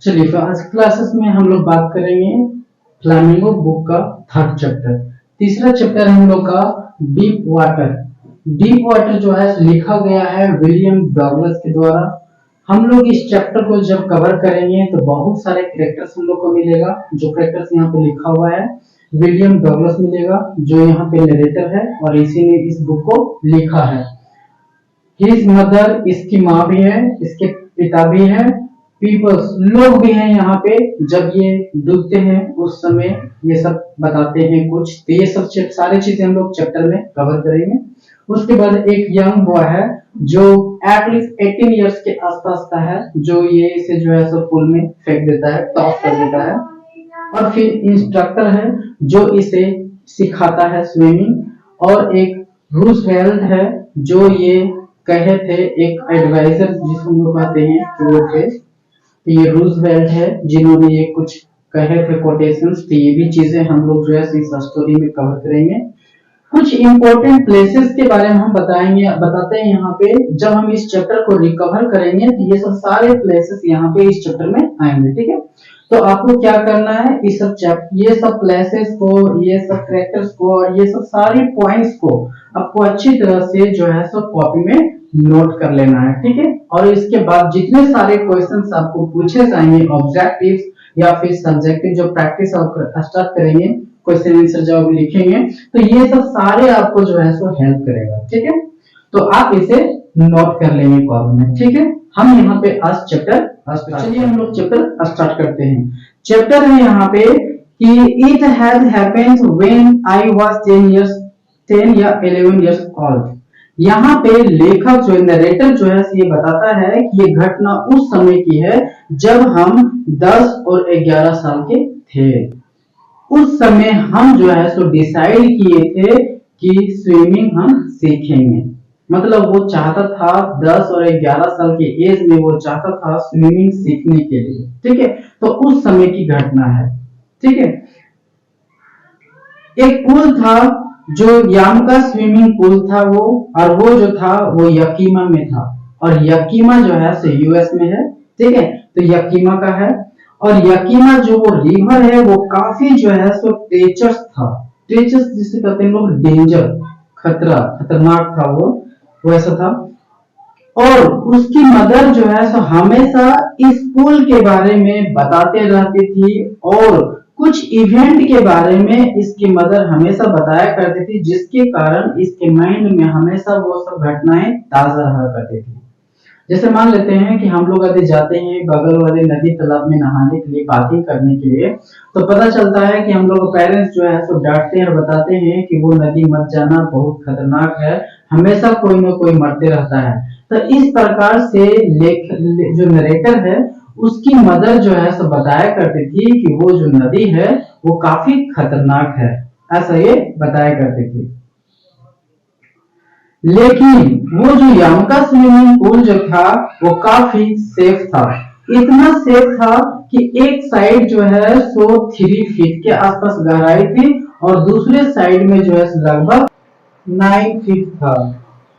चलिए, तो आज क्लासेस में हम लोग बात करेंगे फ्लामिंगो बुक का थर्ड चैप्टर। तीसरा चैप्टर है हम लोग का डीप वाटर। डीप वाटर जो है लिखा गया है विलियम डगलस के द्वारा। हम लोग इस चैप्टर को जब कवर करेंगे तो बहुत सारे कैरेक्टर्स हम लोग को मिलेगा। जो कैरेक्टर्स यहाँ पे लिखा हुआ है विलियम डगलस मिलेगा, जो यहाँ पे नरेटर है और इसी ने इस बुक को लिखा है। हिज मदर, इसकी माँ भी है, इसके पिता भी है, पीपल्स लोग भी हैं यहाँ पे। जब ये डूबते हैं उस समय ये सब बताते हैं कुछ, तो ये सब सारी चीजें हम लोग चैप्टर में कवर करेंगे। उसके बाद एक यंग बॉय है जो एटलीस्ट 18 इयर्स के आसपास का है, जो ये इसे जो है सब पूल में फेंक देता है, टॉप कर देता है। और फिर इंस्ट्रक्टर है जो इसे सिखाता है स्विमिंग। और एक रूजवेल्ट है जो ये कहे थे, एक एडवाइजर जिसको हम लोग कहते हैं कि वो थे, तो ये रूजवेल्ट है जिन्होंने ये कुछ कहे थे कोटेशंस। तो ये भी चीजें हम लोग जो है इस स्टोरी में कवर करेंगे। कुछ इंपॉर्टेंट प्लेसेस के बारे में हम बताते हैं यहाँ पे। जब हम इस चैप्टर को रिकवर करेंगे तो ये सब सारे प्लेसेस यहाँ पे इस चैप्टर में आएंगे, ठीक है। तो आपको क्या करना है, ये सब प्लेसेस को, ये सब कैरेक्टर्स को और ये सब सारे पॉइंट्स को आपको अच्छी तरह से जो है सब कॉपी में नोट कर लेना है, ठीक है। और इसके बाद जितने सारे क्वेश्चंस आपको पूछे जाएंगे ऑब्जेक्टिव्स या फिर सब्जेक्टिव, जो प्रैक्टिस आप स्टार्ट करेंगे, क्वेश्चन आंसर जब लिखेंगे तो ये सब सारे आपको जो है सो हेल्प करेगा, ठीक है। तो आप इसे नोट कर लेंगे कॉलम में, ठीक है। हम यहाँ पे आज चैप्टर चलिए हम लोग चैप्टर स्टार्ट करते हैं। चैप्टर है यहाँ पे कि it has happened when I was 10 या 11 इयर्स ओल्ड। यहाँ पे लेखक जो नरेटर जो है ये बताता है कि ये घटना उस समय की है जब हम 10 और 11 साल के थे। उस समय हम जो है सो डिसाइड किए थे कि स्विमिंग हम सीखेंगे। मतलब वो चाहता था 10 और 11 साल के एज में वो चाहता था स्विमिंग सीखने के लिए, ठीक है। तो उस समय की घटना है, ठीक है। एक पूल था जो याम का स्विमिंग पूल था वो, और वो जो था वो यकीमा में था। और यकीमा जो है सो यूएस में है, ठीक है। तो यकीमा का है। और यकीमा जो वो रिवर है वो काफी जो है सो टेचर्स था। टेचर्स जिसे कहते हैं लोग डेंजर, खतरा, खतरनाक था वो, वैसा था। और उसकी मदर जो है सो हमेशा इस पुल के बारे में बताते रहती थी और कुछ इवेंट के बारे में इसकी मदर हमेशा बताया करती थी, जिसके कारण इसके माइंड में हमेशा वो सब घटनाएं ताजा रहा करती थी। जैसे मान लेते हैं कि हम लोग यदि जाते हैं बगल वाले नदी तालाब में नहाने के लिए, बातें करने के लिए, तो पता चलता है कि हम लोग पेरेंट्स जो है सो डांटते हैं और बताते हैं कि वो नदी मत जाना, बहुत खतरनाक है, हमेशा कोई ना कोई मरते रहता है। तो इस प्रकार से जो नरेटर है उसकी मदर जो है सो बताया करती थी कि वो जो नदी है वो काफी खतरनाक है, ऐसा ये बताया करती थी। लेकिन वो जो यामका स्विमिंग पूल जो था वो काफी सेफ था। इतना सेफ था कि एक साइड जो है सो 3 फीट के आसपास गहराई थी और दूसरे साइड में जो है लगभग 9 फीट था।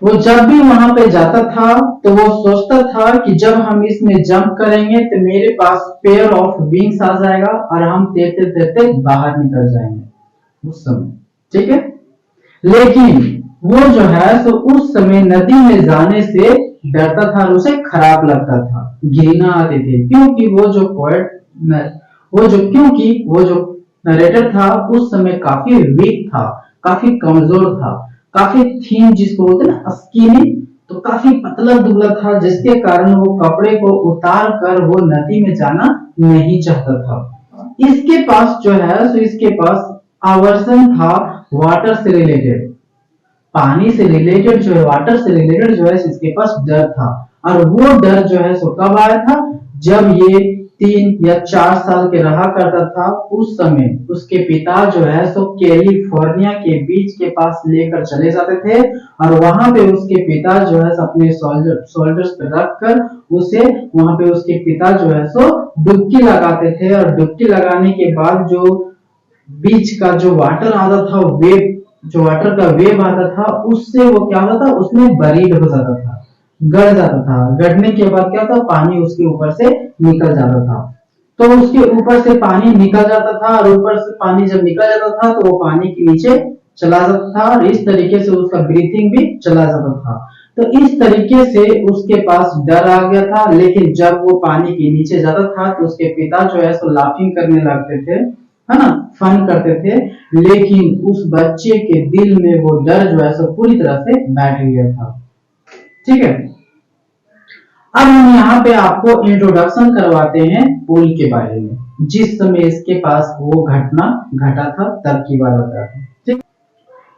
वो जब भी वहां पे जाता था तो वो सोचता था कि जब हम इसमें जंप करेंगे तो मेरे पास पेयर ऑफ विंग्स आ जाएगा और हम तैरते तैरते बाहर निकल जाएंगे उस समय, ठीक है। लेकिन वो जो है सो उस समय नदी में जाने से डरता था और उसे खराब लगता था, घृणा आती थी, क्योंकि वो जो नरेटर था उस समय काफी वीक था, काफी कमजोर था, काफी थीन जिसको बोलते हैं ना स्किनी, तो काफी पतला दुबला था, जिसके कारण वो कपड़े को उतार कर वो नदी में जाना नहीं चाहता था। इसके पास जो है सो इसके पास आवर्सन था वाटर से रिलेटेड, पानी से रिलेटेड जो है, वाटर से रिलेटेड जो है इसके पास डर था। और वो डर जो है सो कब आया था, जब ये 3 या 4 साल के रहा करता था। उस समय उसके पिता जो है सो कैलिफोर्निया के बीच के पास लेकर चले जाते थे और वहां पे उसके पिता जो है अपने शोल्डर्स पे रखकर उसे वहां पे उसके पिता जो है सो डुबकी लगाते थे। और डुबकी लगाने के बाद जो बीच का जो वाटर आता था, वेव, जो वाटर का वेव आता था, उससे वो क्या होता था, उसमें बरीड हो जाता था, गड़ जाता था। गड़ने के बाद क्या था, पानी उसके ऊपर से निकल जाता था। तो उसके ऊपर से पानी निकल जाता था, और ऊपर से पानी जब निकल जाता था तो वो पानी के नीचे चला जाता था, और इस तरीके से उसका ब्रीथिंग भी चला जाता था। तो इस तरीके से उसके पास डर आ गया था। लेकिन जब वो पानी के नीचे जाता था तो उसके पिता जो है सो लाफिंग करने लगते थे, है ना, फन करते थे। लेकिन उस बच्चे के दिल में वो डर जो है सो पूरी तरह से बैठ गया था। ठीक है, अब हम यहाँ पे आपको इंट्रोडक्शन करवाते हैं पुल के बारे में, जिस समय इसके पास वो घटना घटा था तब की बात बता रहे हैं। ठीक,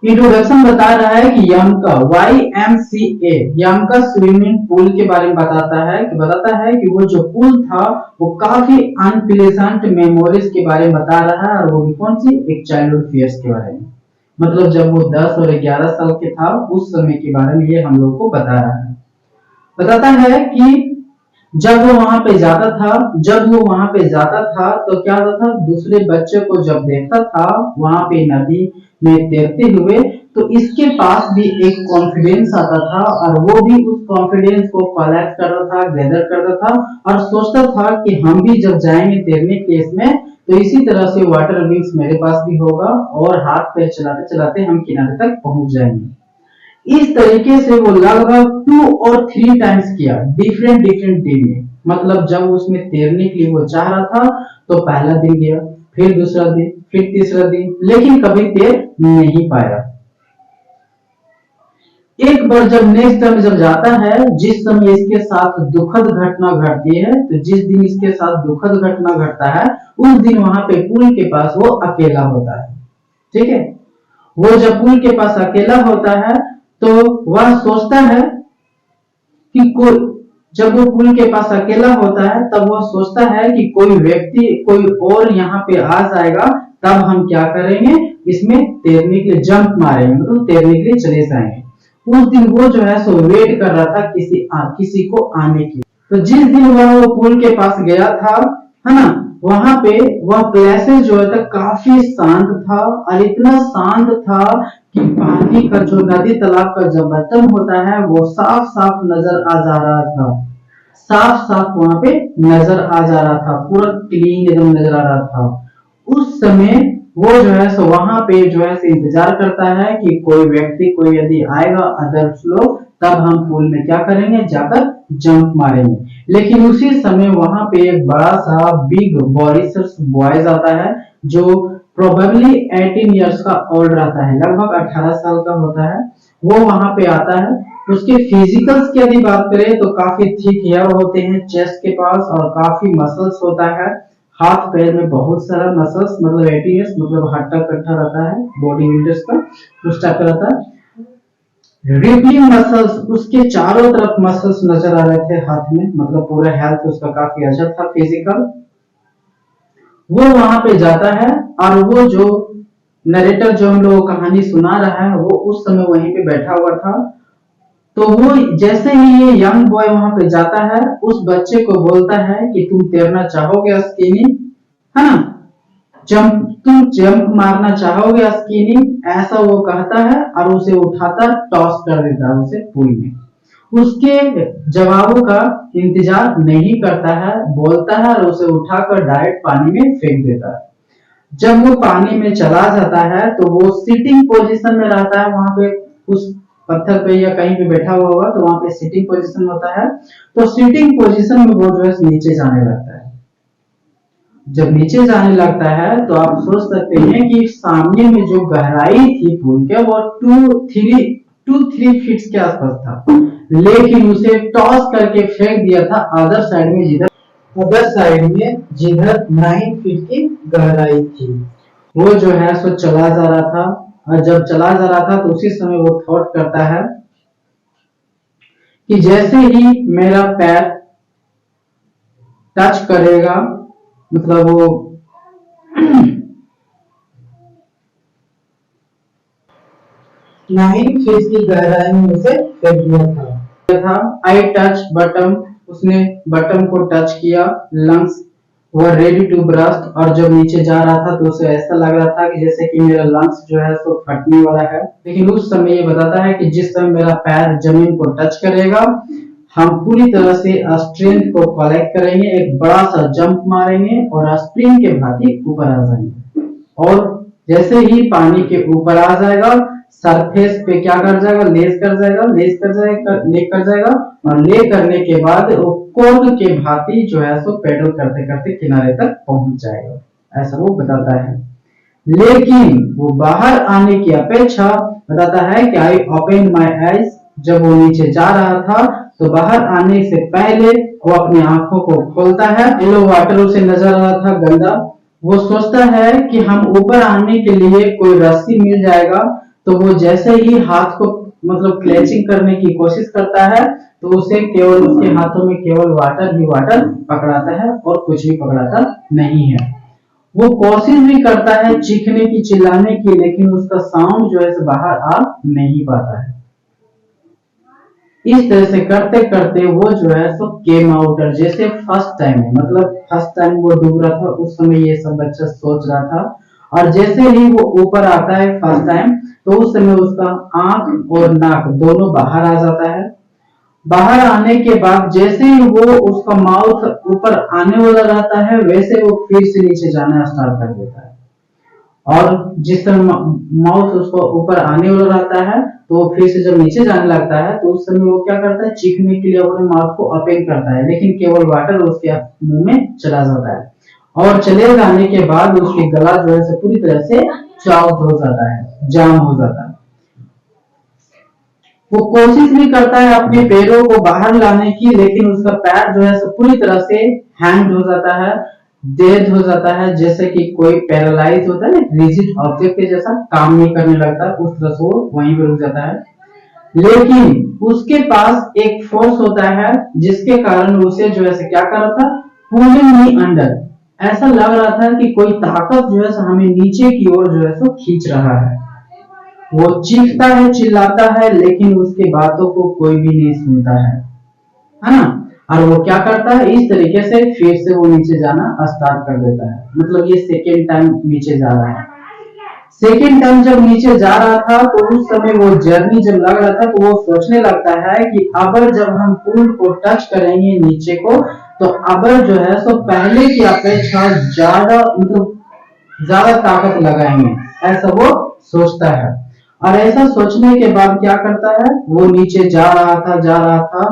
इंट्रोडक्शन बता रहा है कि यमका YMCA यमका स्विमिंग पूल के बारे में बताता है कि वो जो पूल था वो काफी अनप्लेजेंट मेमोरीज के बारे में बता रहा है, और वो भी कौन सी, एक चाइल्डहुड फियर्स के बारे में। मतलब जब वो 10 और 11 साल के था उस समय के बारे में ये हम लोग को बता रहा है। बताता है कि जब वो वहां पे जाता था तो क्या होता था, दूसरे बच्चे को जब देखता था वहां पे नदी में तैरते हुए, तो इसके पास भी एक कॉन्फिडेंस आता था, और वो भी उस कॉन्फिडेंस को कलेक्ट करता था, गैदर करता था, और सोचता था कि हम भी जब जाएंगे तैरने के इसमें तो इसी तरह से वाटर विंग्स मेरे पास भी होगा, और हाथ पैर चलाते चलाते हम किनारे तक पहुंच जाएंगे। इस तरीके से वो लगभग 2 और 3 टाइम्स किया, डिफरेंट डिफरेंट डे में। मतलब जब उसमें तैरने के लिए वो चाह रहा था तो पहला दिन गया, फिर दूसरा दिन, फिर तीसरा दिन, लेकिन कभी तैर नहीं पाया। एक बार जब नेक्स्ट टाइम जब जाता है, जिस समय इसके साथ दुखद घटना घटती है, तो जिस दिन इसके साथ दुखद घटना घटता है उस दिन वहां पे पुल के पास वो अकेला होता है। ठीक है, वो जब पुल के पास अकेला होता है तो वह सोचता है कि कोई, जब वो पुल के पास अकेला होता है तब वह सोचता है कि कोई व्यक्ति कोई और यहाँ पे आ जाएगा, तब हम क्या करेंगे, इसमें तैरने के लिए जंप मारेंगे, मतलब तैरने के लिए चले जाएंगे। उस दिन वो जो है सो वेट कर रहा था किसी को आने की। तो जिस दिन वह वो पुल के पास गया था, है ना, वहां पे वह प्लेसेस जो है काफी शांत था, और इतना शांत था कि पानी का जो नदी तालाब का जब बर्तन होता है वो साफ साफ नजर आ जा रहा था, साफ साफ वहां पे नजर आ जा रहा था, पूरा क्लीन एकदम नजर आ रहा था। उस समय वो जो है सो वहां पे जो है इंतजार करता है कि कोई व्यक्ति कोई यदि आएगा अदर्स लोग, तब हम पूल में क्या करेंगे, जाकर जंप मारेंगे। लेकिन उसी समय वहां पे एक बड़ा सा बिग बॉरिसस बॉयज आता है, जो प्रोबेबली 18 इयर्स का ओल्ड रहता है, लगभग 18 साल का होता है। वो वहां पे आता है। उसके फिजिकल्स की यदि बात करें तो काफी थिक हेयर होते हैं चेस्ट के पास, और काफी मसल्स होता है, हाथ पैर में बहुत सारा मसल्स, मतलब 18 इयर्स मतलब हट्टा कट्टा रहता है, बॉडी बिल्डर्स का उस टाइप का रहता है। रिपलिंग मसल्स, उसके चारों तरफ मसल्स नजर आ रहे थे हाथ में, मतलब पूरा हेल्थ उसका काफी अच्छा था फिजिकल। वो वहां पे जाता है, और वो जो नरेटर जो हम लोग कहानी सुना रहा है वो उस समय वहीं पे बैठा हुआ था। तो वो जैसे ही ये यंग बॉय वहां पे जाता है, उस बच्चे को बोलता है कि तुम तैरना चाहोगे स्कीनी, है ना, तुम जंप मारना चाहोगे स्कीनी, ऐसा वो कहता है, और उसे उठाता टॉस कर देता है उसे पूल में। उसके जवाबों का इंतजार नहीं करता है, बोलता है और उसे उठाकर डायरेक्ट पानी में फेंक देता है। जब वो पानी में चला जाता है तो वो सिटिंग पोजीशन में रहता है, वहां पे उस पत्थर पे या कहीं पे बैठा हुआ होगा, तो वहां पे सिटिंग पोजीशन होता है। तो सिटिंग पोजीशन में वो जो है नीचे जाने लगता है। जब नीचे जाने लगता है तो आप सोच सकते हैं कि सामने में जो गहराई थी पूल के वो 2-3 फीट के आसपास था, लेकिन उसे टॉस करके फेंक दिया था अदर साइड में जिधर 9 फीट की गहराई थी। वो जो है सो चला जा रहा था, और जब चला जा रहा था तो उसी समय वो थॉट करता है कि जैसे ही मेरा पैर टच करेगा, मतलब वो 9 फीट की गहराई में उसे फेंक दिया था। आई टच बटन, उसने बटन को टच किया, lungs were ready to burst, और जब नीचे जा रहा था तो उसे ऐसा लग रहा था कि जैसे कि मेरा लंग्स जो है सो फटने वाला है। लेकिन उस समय ये बताता है कि जिस समय मेरा पैर जमीन को टच करेगा, हम पूरी तरह से स्ट्रेंथ को कलेक्ट करेंगे, एक बड़ा सा जंप मारेंगे और स्प्रिंग के भांति ऊपर आ जाएंगे। और जैसे ही पानी के ऊपर आ जाएगा, सरफेस पे क्या कर जाएगा, लेस कर जाएगा, ले कर जाएगा और ले करने के बाद वो कोर्क के भांति जो है सो पेडल करते करते किनारे तक पहुंच जाएगा, ऐसा वो बताता है। लेकिन वो बाहर आने की अपेक्षा बताता है कि आई ओपन माई आईज, जब वो नीचे जा रहा था तो बाहर आने से पहले वो अपनी आंखों को खोलता है। येलो वाटर उसे नजर आ रहा था गंदा। वो सोचता है कि हम ऊपर आने के लिए कोई रस्सी मिल जाएगा, तो वो जैसे ही हाथ को मतलब क्लेचिंग करने की कोशिश करता है तो उसे केवल उसके हाथों में केवल वाटर ही वाटर पकड़ाता है और कुछ भी पकड़ाता नहीं है। वो कोशिश भी करता है चीखने की, चिल्लाने की, लेकिन उसका साउंड जो है बाहर आ नहीं पाता है। इस तरह से करते करते वो जो है सो केम आउटर, जैसे फर्स्ट टाइम है, मतलब फर्स्ट टाइम वो डूब रहा था उस समय ये सब बच्चा सोच रहा था, और जैसे ही वो ऊपर आता है फर्स्ट टाइम तो उस समय उसका आंख और नाक दोनों बाहर आ जाता है। बाहर आने के बाद जैसे ही वो उसका माउथ ऊपर आने वाला रहता है वैसे वो फिर से नीचे जाना स्टार्ट कर देता है। और जिस समय माउथ उसको ऊपर आने वाला रहता है तो वो फिर से जब नीचे जाने लगता है तो उस समय वो क्या करता है, चीखने के लिए अपने माउथ को ओपन करता है, लेकिन केवल वाटर उसके मुंह में चला जाता है। और चले जाने के बाद उसकी गला जो है पूरी तरह से चौक हो जाता है, जाम हो जाता है। वो कोशिश भी करता है अपने पैरों को बाहर लाने की, लेकिन उसका पैर जो है पूरी तरह से हैंग हो जाता है, डेड हो जाता है, जैसे कि कोई पैरालाइज होता है ना, रिजिड ऑब्जेक्ट के जैसा काम नहीं करने लगता, उस तरह से वो वहीं पर रुक जाता है। लेकिन उसके पास एक फोर्स होता है जिसके कारण उसे जो है क्या कर रहा था, पुलिंग मी अंडर, ऐसा लग रहा था कि कोई ताकत जो है हमें नीचे की ओर जो है खींच रहा है। वो चीखता है, चिल्लाता है, लेकिन उसके बातों को कोई भी नहीं सुनता है ना। और वो क्या करता है, इस तरीके से फिर से वो नीचे जाना स्टार्ट कर देता है। मतलब ये सेकेंड टाइम नीचे जा रहा है। सेकेंड टाइम जब नीचे जा रहा था तो उस समय वो जर्नी जब लग रहा था तो वो सोचने लगता है कि अगर जब हम पूल को टच करेंगे नीचे को तो अगर जो है सो पहले की अपेक्षा ज्यादा मतलब ज्यादा ताकत लगाएंगे, ऐसा वो सोचता है। और ऐसा सोचने के बाद क्या करता है, वो नीचे जा रहा था।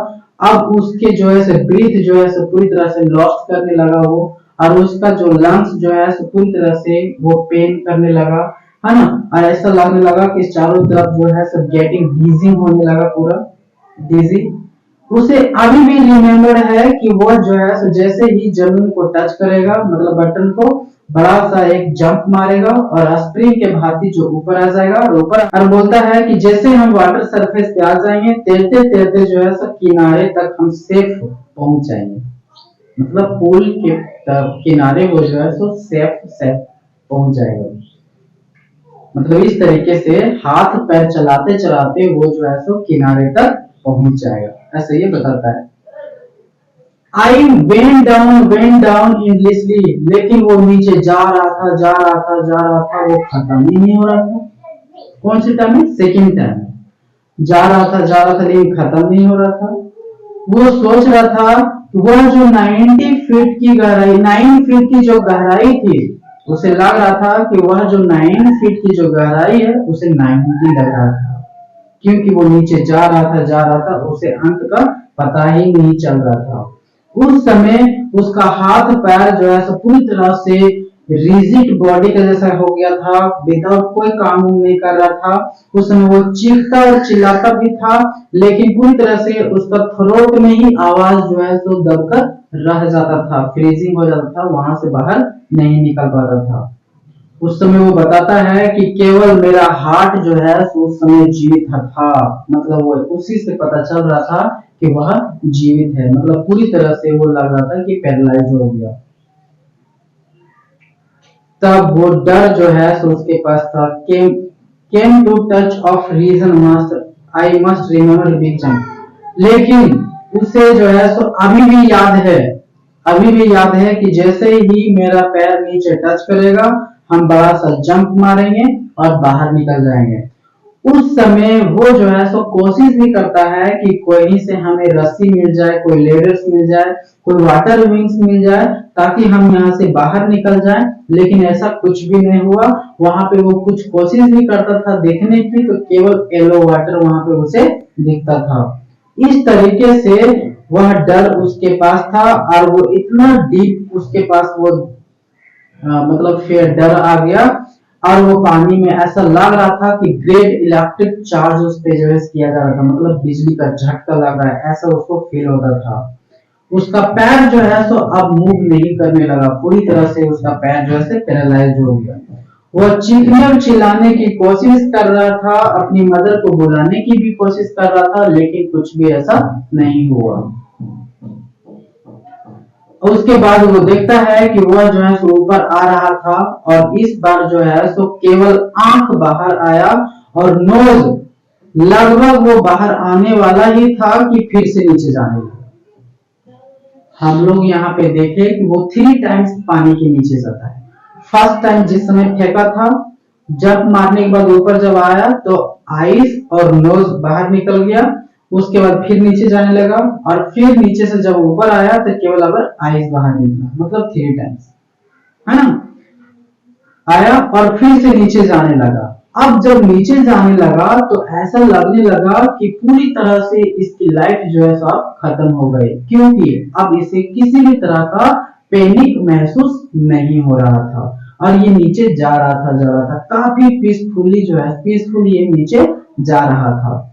अब उसके जो है ब्रीथ जो है पूरी तरह से लॉस्ट करने लगा वो, और उसका जो लंग्स जो है पूरी तरह से वो पेन करने लगा, है ना। और ऐसा लगने लगा कि चारों तरफ जो है सब गेटिंग डीजिंग होने लगा, पूरा डीजी। उसे अभी भी रिमेम्बर है कि वो जो है जैसे ही जमीन को टच करेगा, मतलब बटन को, बड़ा सा एक जंप मारेगा और स्प्रिंग के भांति जो ऊपर आ जाएगा और ऊपर, और बोलता है कि जैसे हम वाटर सरफेस पे आ जाएंगे तैरते तैरते जो है सब किनारे तक हम सेफ पहुंच जाएंगे। मतलब पूल के किनारे वो जो है सो सेफ पहुंच जाएगा। मतलब इस तरीके से हाथ पैर चलाते चलाते वो जो है सो किनारे तक पहुंच जाएगा, ऐसा ये बताता है। I went down endlessly, लेकिन वो नीचे जा रहा था, वो खत्म ही नहीं हो रहा था। कौन सी टाइम में? सेकेंड टाइम में जा रहा था लेकिन खत्म नहीं हो रहा था। वो सोच रहा था वह जो 90 फीट की गहराई, 9 फीट की जो गहराई थी, उसे लग रहा था कि वह जो 9 फीट की जो गहराई है उसे 90 लग रहा था, क्योंकि वो नीचे जा रहा था, उसे अंत का पता ही नहीं चल रहा था। उस समय उसका हाथ पैर जो है पूरी तरह से रिजिड बॉडी का जैसा हो गया था, विदाउट कोई काम नहीं कर रहा था। उस समय वो चीखता और चिल्लाता भी था, लेकिन पूरी तरह से उसका थ्रोट में ही आवाज जो है तो दबकर रह जाता था, फ्रीजिंग हो जाता था, वहां से बाहर नहीं निकल पाता था। उस समय वो बताता है कि केवल मेरा हार्ट जो है उस समय जीवित था। मतलब वो उसी से पता चल रहा था कि वह जीवित है। मतलब पूरी तरह से वो लग रहा था कि पैरालाइज हो गया। तब वो डर जो है उसके पास था। came to touch of reason I must remember big jump, लेकिन उसे जो है सो अभी भी याद है कि जैसे ही मेरा पैर नीचे टच करेगा हम बड़ा सा जंप मारेंगे और बाहर निकल जाएंगे। उस समय वो जो है सो कोशिश भी करता है कि कहीं से हमें रस्सी मिल जाए, कोई लेडर्स मिल जाए, कोई वाटर विंग्स मिल जाए, ताकि हम यहाँ से बाहर निकल जाएं। लेकिन ऐसा कुछ भी नहीं हुआ। वहां पे वो कुछ कोशिश भी करता था देखने की, तो केवल येलो वाटर वहां पे उसे दिखता था। इस तरीके से वह डर उसके पास था, और वो इतना डीप उसके पास वो मतलब फिर डर आ गया, और वो पानी में ऐसा लग रहा था कि ग्रेट इलेक्ट्रिक चार्ज उस पे जो है किया जा रहा था, मतलब बिजली का झटका लग रहा है, ऐसा उसको फील होता था। उसका पैर जो है सो अब मूव नहीं करने लगा, पूरी तरह से उसका पैर जो है पैरालाइज हो गया। वो चीखने और चिल्लाने की कोशिश कर रहा था, अपनी मदर को बुलाने की भी कोशिश कर रहा था, लेकिन कुछ भी ऐसा नहीं हुआ। उसके बाद वो देखता है कि वह जो है सो ऊपर आ रहा था, और इस बार जो है सो केवल आंख बाहर आया, और नोज लगभग वो बाहर आने वाला ही था कि फिर से नीचे जाने लगा। हम लोग यहाँ पे देखे कि वो 3 टाइम्स पानी के नीचे जाता है। फर्स्ट टाइम जिस समय फेंका था, जब मारने के बाद ऊपर जब आया तो आईज और नोज बाहर निकल गया, उसके बाद फिर नीचे जाने लगा, और फिर नीचे से जब ऊपर आया तो केवल अगर आईज बाहर निकला, मतलब 3 टाइम्स, है ना। आया और फिर से नीचे जाने लगा। अब जब नीचे जाने लगा तो ऐसा लगने लगा कि पूरी तरह से इसकी लाइफ जो है सब खत्म हो गई, क्योंकि अब इसे किसी भी तरह का पैनिक महसूस नहीं हो रहा था, और ये नीचे जा रहा था काफी पीसफुली ये नीचे जा रहा था।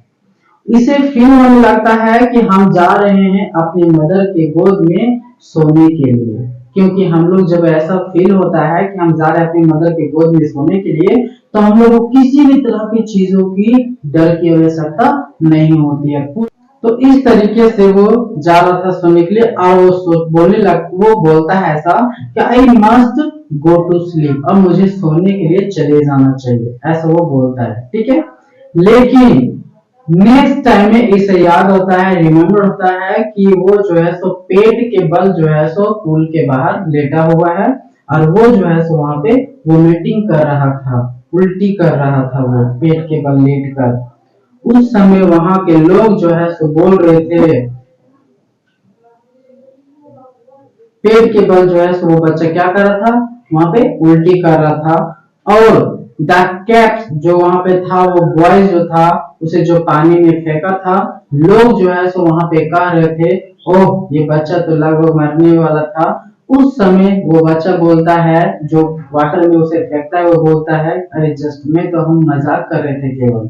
इसे फील होने लगता है कि हम जा रहे हैं अपनी मदर के गोद में सोने के लिए, क्योंकि हम लोग जब ऐसा फील होता है कि हम जा रहे हैं अपनी मदर के गोद में सोने के लिए, तो हम लोग को किसी भी तरह की चीजों की डर की आवश्यकता नहीं होती है। तो इस तरीके से वो जा रहा था सोने के लिए, और वो बोलता है ऐसा कि I must go to sleep, अब मुझे सोने के लिए चले जाना चाहिए, ऐसा वो बोलता है, ठीक है। लेकिन नेक्स्ट टाइम में इसे याद होता है, रिमेम्बर होता है कि वो जो है सो पेट के बल जो है सो पूल के बाहर लेटा हुआ है, और वो जो है सो वहां पे वोमिटिंग कर रहा था, उल्टी कर रहा था वो पेट के बल लेट कर। उस समय वहां के लोग जो है सो बोल रहे थे, पेट के बल जो है सो वो बच्चा क्या कर रहा था, वहां पे उल्टी कर रहा था, और द कैप्स जो वहां पे था, वो बॉय जो था उसे जो पानी में फेंका था, लोग जो है सो वहां पे कह रहे थे, ओह ये बच्चा तो लगभग मरने वाला था। उस समय वो बच्चा बोलता है, जो वाटर में उसे फेंकता है, वो बोलता है, अरे जस्ट में तो हम मजाक कर रहे थे केवल,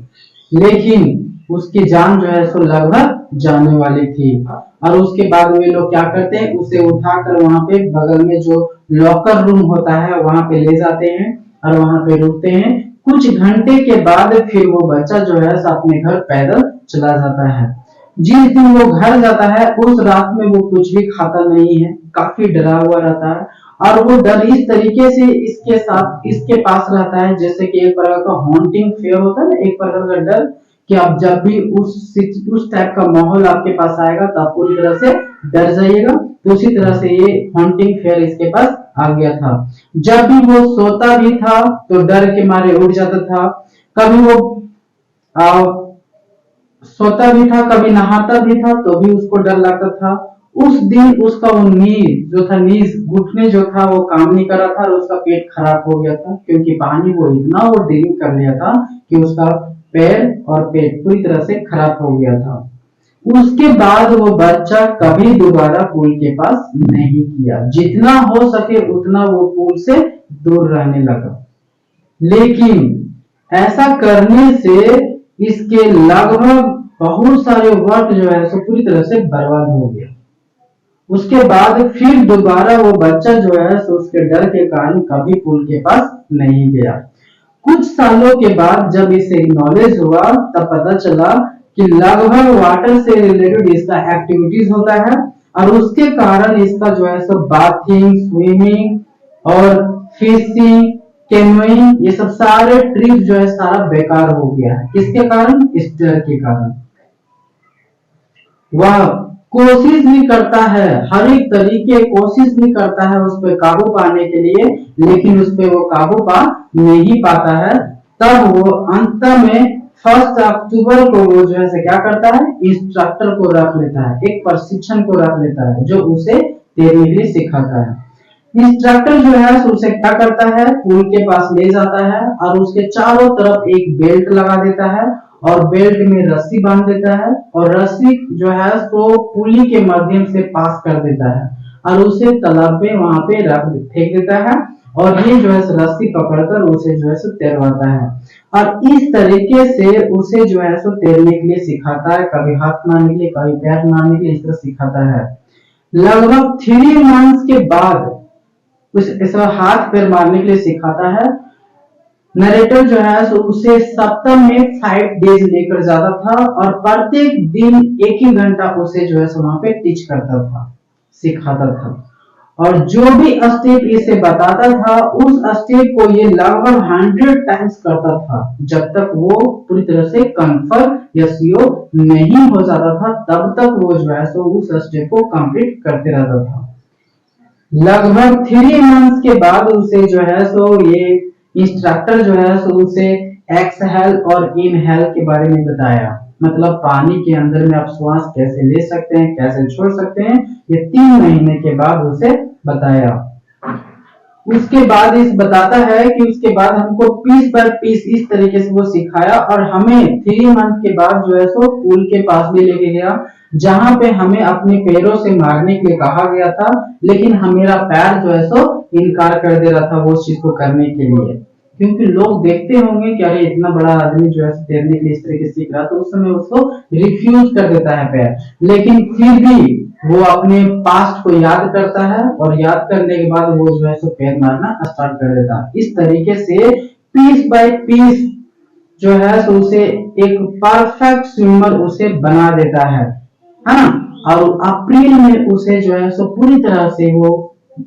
लेकिन उसकी जान जो है सो लगभग जाने वाली थी। और उसके बाद वे लोग क्या करते हैं, उसे उठाकर वहां पे बगल में जो लॉकर रूम होता है वहां पे ले जाते हैं, और वहां पे रुकते हैं। कुछ घंटे के बाद फिर वो बच्चा जो है अपने घर पैदल चला जाता है। जिस दिन वो घर जाता है उस रात में वो कुछ भी खाता नहीं है, काफी डरा हुआ रहता है, और वो डर इस तरीके से इसके पास रहता है जैसे कि एक प्रकार का हॉन्टिंग फेयर होता है ना, एक प्रकार का डर, कि आप जब भी उस टाइप का माहौल आपके पास आएगा तो आप पूरी तरह से डर जाइएगा। तो उसी तरह से ये हॉन्टिंग फेयर इसके पास आ गया था। जब भी वो सोता भी था तो डर के मारे उठ जाता था, कभी वो सोता भी था, कभी नहाता भी था तो भी उसको डर लगता था। उस दिन उसका वो नीज घुटने जो था वो काम नहीं कर रहा था, और उसका पेट खराब हो गया था, क्योंकि पानी वो इतना वो ड्रिंक कर लिया था कि उसका पैर और पेट पूरी तरह से खराब हो गया था। उसके बाद वो बच्चा कभी दोबारा पूल के पास नहीं किया, जितना हो सके उतना वो पूल से दूर रहने लगा। लेकिन ऐसा करने से इसके लगभग बहुत सारे वक्त जो है सो पूरी तरह से बर्बाद हो गया। उसके बाद फिर दोबारा वो बच्चा जो है सो उसके डर के कारण कभी पूल के पास नहीं गया। कुछ सालों के बाद जब इसे नॉलेज हुआ तब पता चला कि लगभग वाटर से रिलेटेड इसका एक्टिविटीज होता है, और उसके कारण इसका जो है सब बाथिंग, स्विमिंग और फिशिंग, कैनोइंग, ये सब सारे ट्रिप जो है सारा बेकार हो गया है। किसके कारण? इस डर के कारण। वह कोशिश भी करता है, हर एक तरीके कोशिश भी करता है उस पर काबू पाने के लिए, लेकिन उस पर वो काबू पा नहीं पाता है। तब वो अंत में 1 अक्टूबर को वो जो है क्या करता है, इंस्ट्रक्टर को रख लेता है, एक प्रशिक्षण को रख लेता है जो उसे तैरने के लिए सिखाता है। इंस्ट्रक्टर जो है उसे क्या करता है, पूल के पास ले जाता है और उसके चारों तरफ एक बेल्ट लगा देता है और बेल्ट में रस्सी बांध देता है और रस्सी जो है उसको पुली के माध्यम से पास कर देता है और उसे तालाब में वहां पे रख फेंक देता है और ये जो है रस्सी पकड़कर उसे जो है तैरवाता है और इस तरीके से उसे जो है तैरने के लिए सिखाता है, कभी हाथ मारने के लिए, कभी पैर मारने के लिए, इस तरह सिखाता है। लगभग 3 मंथ्स के बाद उस ऐसा हाथ पैर मारने के लिए सिखाता है। नरेटर जो है उसे सप्ताह में 5 डेज लेकर जाता था और प्रत्येक दिन 1 ही घंटा उसे जो है वहां पे टीच करता था, सिखाता था और जो भी स्टेप इसे बताता था उस स्टेप को ये लगभग 100 टाइम्स करता था जब तक वो पूरी तरह से कंफर्म या श्योर नहीं हो जाता था, तब तक वो जो है उस स्टेप को कंप्लीट करते रहता था। लगभग 3 मंथ्स के बाद उसे जो है ये इंस्ट्रक्टर जो है उसे एक्सहेल और इनहेल के बारे में बताया, मतलब पानी के अंदर में आप श्वास कैसे ले सकते हैं, कैसे छोड़ सकते हैं, ये 3 महीने के बाद उसे बताया। उसके बाद इस बताता है कि उसके बाद हमको पीस बाय पीस इस तरीके से वो सिखाया और हमें 3 मंथ के बाद जो है पूल के पास भी लेके गया जहां पे हमें अपने पैरों से मारने के लिए कहा गया था, लेकिन मेरा पैर जो है इनकार कर दे रहा था वो चीज को करने के लिए, क्योंकि लोग देखते होंगे कि अरे इतना बड़ा आदमी जो है तैरने के लिए इस तरीके से सीख रहा, तो उस समय उसको रिफ्यूज कर देता है पैर, लेकिन फिर भी वो अपने पास्ट को याद करता है और याद करने के बाद वो जो है पैर मारना स्टार्ट कर देता है। इस तरीके से पीस बाय पीस जो है उसे एक परफेक्ट स्विमर उसे बना देता है ना। और अप्रैल में उसे जो है पूरी तरह से वो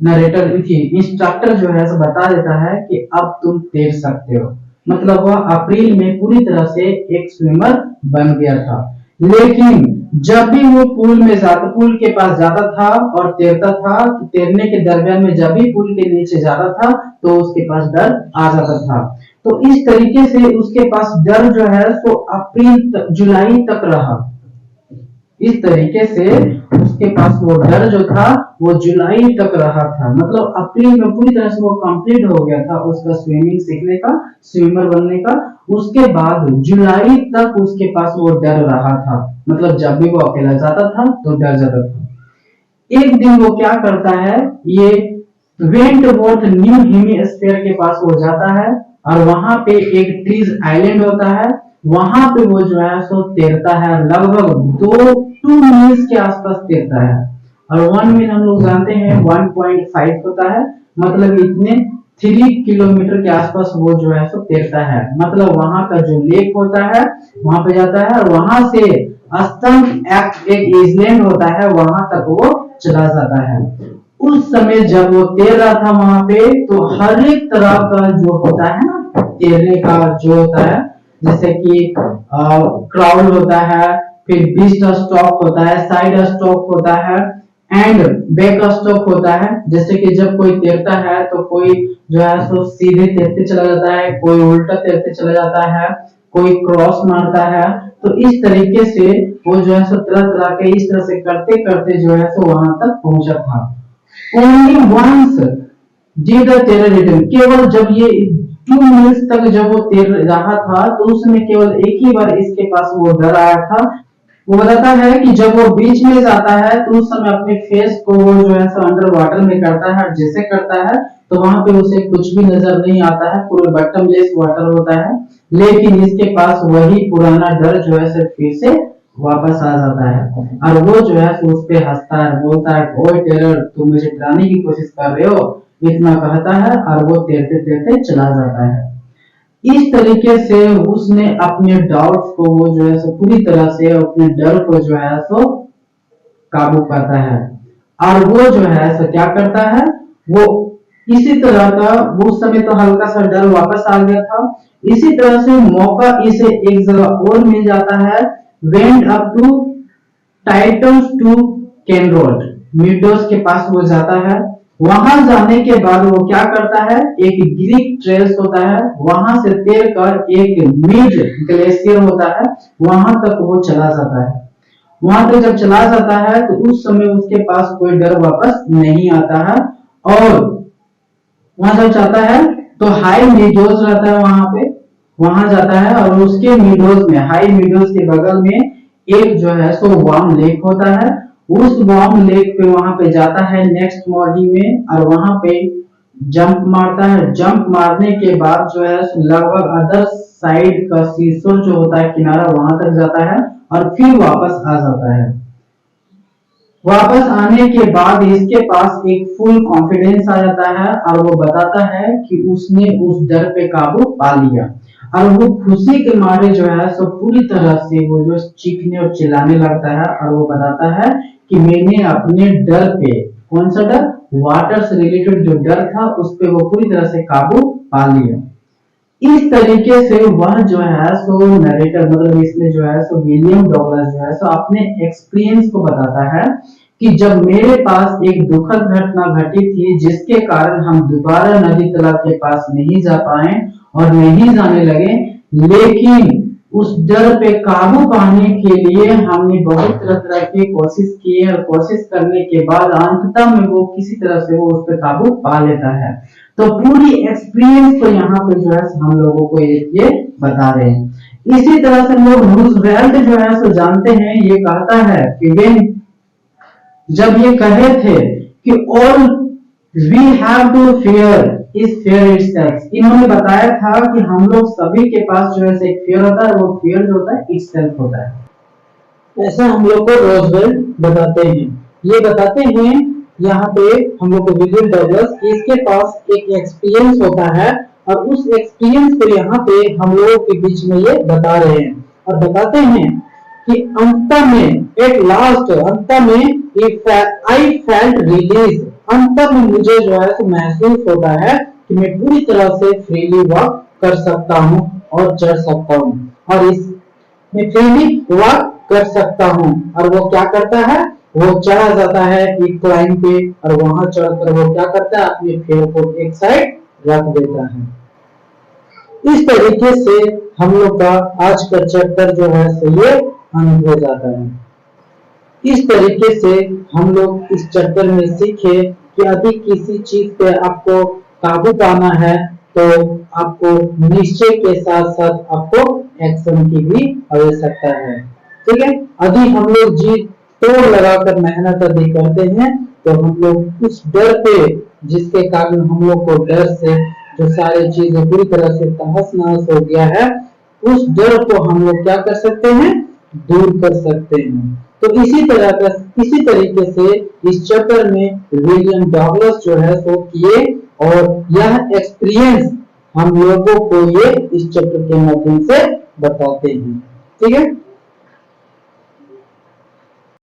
नरेटर इंस्ट्रक्टर जो है बता देता है कि अब तुम तैर सकते हो, मतलब वह अप्रैल में पूरी तरह से एक स्विमर बन गया था। लेकिन जब भी वो पूल के पास जाता था और तैरता था, तो तैरने के दरमियान में जब भी पूल के नीचे जाता था तो उसके पास डर आ जाता था। तो इस तरीके से उसके पास डर जो है अप्रैल जुलाई तक रहा। इस तरीके से उसके पास वो डर जो था वो जुलाई तक रहा था, मतलब अप्रैल में पूरी तरह से वो कंप्लीट हो गया था उसका स्विमिंग सीखने का, स्विमर बनने का। उसके बाद जुलाई तक उसके पास वो डर रहा था, मतलब जब भी वो अकेला जाता था तो डर जाता था। एक दिन वो क्या करता है, ये वेंटवर्थ न्यू हेमिस्फीयर के पास वो जाता है और वहां पे एक ट्रीज आइलैंड होता है, वहां पे वो जो है तैरता है, लगभग 2 मील्स के आसपास तैरता है। और 1 मील हम लोग जानते हैं 1.5 होता है, मतलब इतने 3 किलोमीटर के आसपास वो जो है तैरता है, मतलब वहां का जो लेक होता है वहां पे जाता है और वहां से एक आइलैंड होता है वहां तक वो चला जाता है। उस समय जब वो तैर रहा था वहां पे, तो हर एक तरह का जो होता है ना तैरने का जो होता है, जैसे कि क्राउल होता है, फिर बीच स्ट्रोक होता है, साइड स्ट्रोक होता है एंड बैक स्ट्रोक होता है। जैसे कि जब कोई तैरता है तो कोई जो है सीधे तैरते चला जाता है, कोई उल्टा तैरते चला जाता है, कोई क्रॉस मारता है। तो इस तरीके से वो जो है तरह तरह के इस तरह से करते करते जो है वहां तक पहुंचा था। Only once did the terror return, केवल जब ये 2 मिनट्स तक जब वो तैर रहा था तो उसमें केवल एक ही बार इसके पास वो डर आया था। वो बताता है कि जब वो बीच में जाता है तो उस समय अपने फेस को वो जो है अंडर वाटर में करता है, जैसे करता है तो वहां पे उसे कुछ भी नजर नहीं आता है, पूरा बॉटमलेस वाटर होता है। लेकिन इसके पास वही पुराना डर जो है फिर से वापस आ जाता है और वो जो है उस पे हंसता है, बोलता है ओए टेरर तुम मुझे डराने की कोशिश कर रहे हो, इतना कहता है और वो तैरते तैरते चला जाता है। इस तरीके से उसने अपने डाउट्स को वो जो है पूरी तरह से अपने डर को जो है काबू पाता है और वो जो है क्या करता है, वो इसी तरह का उस समय तो हल्का सा डर वापस आ गया था। इसी तरह से मौका इसे एक जगह और मिल जाता है, went up to titles to can road, Meadows के पास वो जाता है वहां जाने के बाद वो क्या करता है, एक ग्रीक ट्रेल्स होता है, वहां से तैर कर एक मिड ग्लेशियर होता है, वहां तक वो चला जाता है। वहां तक जब चला जाता है तो उस समय उसके पास कोई डर वापस नहीं आता है, और वहां जब जाता है तो हाई मीडोज रहता है वहां पे, वहां जाता है और उसके मीडोज में, हाई मीडोज के बगल में एक जो है सो वार्म लेक होता है। उस वार्म लेक पे वहां पे जाता है नेक्स्ट मॉर्निंग में, और वहां पे जंप मारता है। जंप मारने के बाद जो है लगभग अदर साइड का सीसोर जो होता है किनारा, वहां तक जाता है और फिर वापस आ जाता है। वापस आने के बाद इसके पास एक फुल कॉन्फिडेंस आ जाता है और वो बताता है कि उसने उस डर पे काबू पा लिया, और वो खुशी के मारे जो है सो पूरी तरह से वो जो चीखने और चिल्लाने लगता है, और वो बताता है कि मैंने अपने डर पे, कौन सा डर, वाटर से रिलेटेड जो डर था उस पे वो पूरी तरह से काबू पा लिया। इस तरीके से वह जो है सो नरेटर, मतलब इसमें जो है सो विलियम डॉगलस जो है सो अपने एक्सपीरियंस को बताता है कि जब मेरे पास एक दुखद घटना घटी थी जिसके कारण हम दोबारा नदी तालाब के पास नहीं जा पाए और नहीं जाने लगे, लेकिन उस डर पे काबू पाने के लिए हमने बहुत तरह तरह की कोशिश की और कोशिश करने के बाद अंततः में वो किसी तरह से वो उस पे काबू पा लेता है। तो पूरी एक्सपीरियंस को यहाँ पे जो है हम लोगों को ये बता रहे हैं। इसी तरह से लोग रूजवेल्ट जो है सो जानते हैं, ये कहता है कि जब ये कहे थे कि all we have to fear is fear itself, इन्होंने बताया था कि हम लोग सभी के पास जो है एक फियर होता है, वो फियर जो होता है इटसेल्फ होता है। ऐसा हम लोग को रोजवेल्ट बताते हैं। ये बताते हैं यहाँ पे हम लोग को विलियम डगलस, इसके पास एक एक्सपीरियंस होता है और उस एक्सपीरियंस को यहाँ पे हम लोगों के बीच में ये बता रहे हैं, और बताते हैं कि अंत में, एट लास्ट, अंत में आई फेल्ट रिलीज, अंत में मुझे जो है महसूस होता है कि मैं पूरी तरह से फ्रीली वॉक कर सकता हूँ और चढ़ सकता हूँ, और इस मैं फ्रीली वॉक कर सकता हूँ। और वो क्या करता है, वो चढ़ा जाता है एक क्लाइंब पे, और वहां चढ़कर वो क्या करता है, अपने पैर को एक साइड रख देता है। इस तरीके से हम लोग का आज का चैप्टर जो है सो ये अंत हो जाता है। इस तरीके से हम लोग इस चैप्टर में सीखे कि यदि किसी चीज पे आपको काबू पाना है तो आपको निश्चय के साथ साथ आपको एक्शन की भी आवश्यकता है। ठीक है, यदि हम लोग जी तोड़ लगाकर मेहनत यदि करते हैं तो हम लोग उस डर पे, जिसके कारण हम लोग को डर से जो सारी चीजें पूरी तरह से तहस नहस हो गया है, उस डर को हम लोग क्या कर सकते हैं, दूर कर सकते हैं। तो इसी तरीके से इस चैप्टर में विलियम डगलस जो है सो किए, और यह एक्सपीरियंस हम लोगों को ये इस चैप्टर के माध्यम से बताते हैं। ठीक है।